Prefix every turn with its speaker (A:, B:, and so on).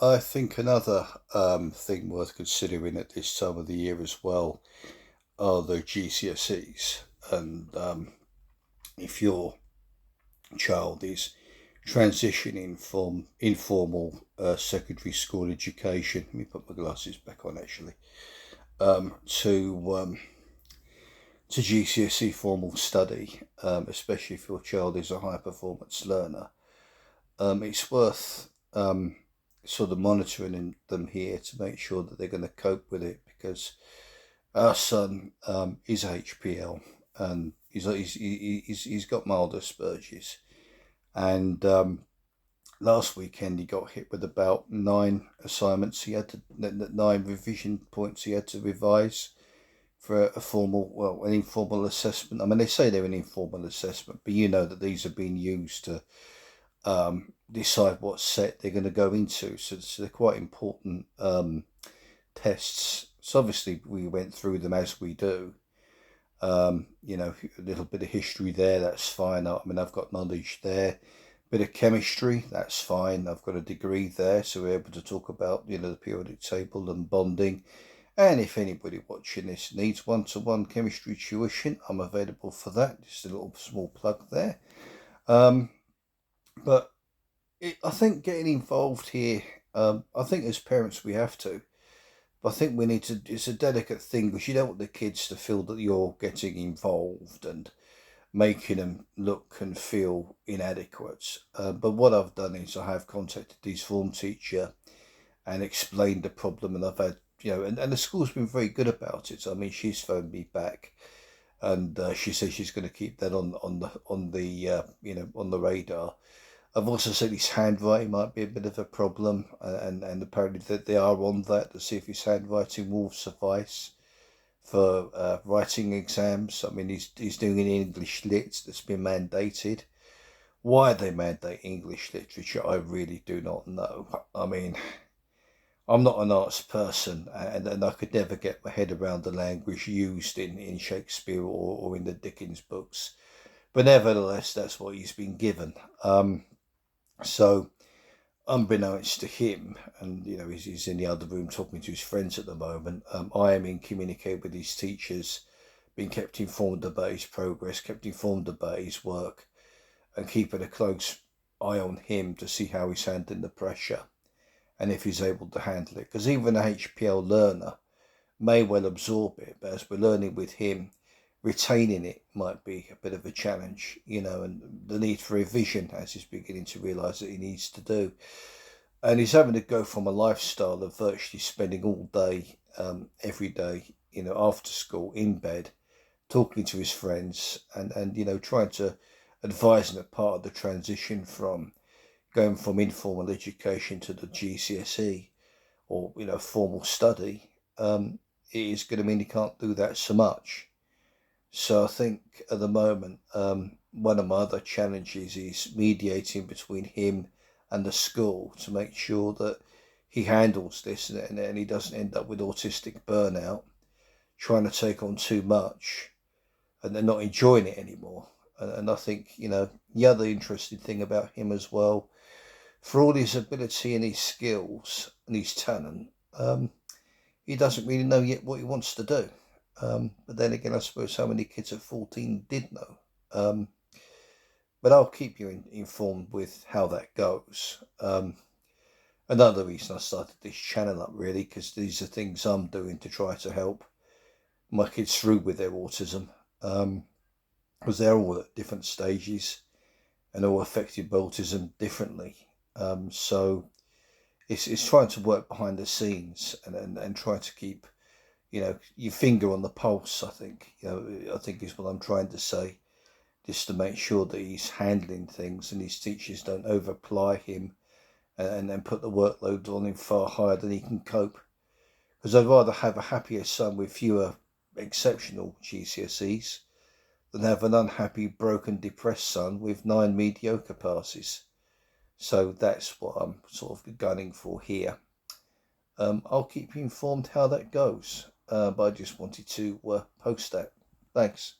A: I think another thing worth considering at this time of the year as well are the GCSEs. And if your child is transitioning from informal secondary school education, let me put my glasses back on actually, um, to um, to GCSE formal study, especially if your child is a high performance learner, it's worth sort of monitoring them here to make sure that they're going to cope with it because our son is HPL and he's got mild Asperger's. And last weekend he got hit with about nine assignments. He had to nine revision points he had to revise for a formal, well, an informal assessment. I mean, they say they're an informal assessment, but you know that these are being used to decide what set they're going to go into. So they're quite important tests. So obviously we went through them as we do. A little bit of history there, that's fine. I mean, I've got knowledge there. Bit of chemistry, that's fine. I've got a degree there, so we're able to talk about, the periodic table and bonding. And if anybody watching this needs one-to-one chemistry tuition, I'm available for that. Just a little small plug there. Um, but I think getting involved here, I think as parents we have to. But I think we need to, it's a delicate thing because you don't want the kids to feel that you're getting involved and making them look and feel inadequate. But what I've done is I have contacted his form teacher and explained the problem, and I've had, and the school's been very good about it. So, I mean, she's phoned me back, and she says she's going to keep that on the radar. I've also said his handwriting might be a bit of a problem, and apparently that they are on that to see if his handwriting will suffice for writing exams. I mean, he's doing an English lit that's been mandated. Why they mandate English literature, I really do not know. I mean, I'm not an arts person, and I could never get my head around the language used in Shakespeare or in the Dickens books. But nevertheless, that's what he's been given. So, unbeknownst to him, and he's in the other room talking to his friends at the moment, I am in communicate with his teachers, being kept informed about his progress, kept informed about his work, and keeping a close eye on him to see how he's handling the pressure and if he's able to handle it. Because even a HPL learner may well absorb it, but as we're learning with him, retaining it might be a bit of a challenge, and the need for revision as he's beginning to realise that he needs to do. And he's having to go from a lifestyle of virtually spending all day, every day, after school in bed, talking to his friends and trying to advise him at part of the transition from going from informal education to the GCSE or, formal study. It is going to mean he can't do that so much. So I think at the moment, one of my other challenges is mediating between him and the school to make sure that he handles this and he doesn't end up with autistic burnout, trying to take on too much and then not enjoying it anymore. And I think, the other interesting thing about him as well, for all his ability and his skills and his talent, he doesn't really know yet what he wants to do. But then again, I suppose how many kids at 14 did know. Um, but I'll keep you informed with how that goes. Another reason I started this channel up really, because these are things I'm doing to try to help my kids through with their autism. Because they're all at different stages and all affected by autism differently. So it's trying to work behind the scenes and try to keep your finger on the pulse. I think is what I'm trying to say, just to make sure that he's handling things and his teachers don't overply him and put the workload on him far higher than he can cope. Because I'd rather have a happier son with fewer exceptional GCSEs than have an unhappy, broken, depressed son with nine mediocre passes. So that's what I'm sort of gunning for here. I'll keep you informed how that goes, but I just wanted to post that. Thanks.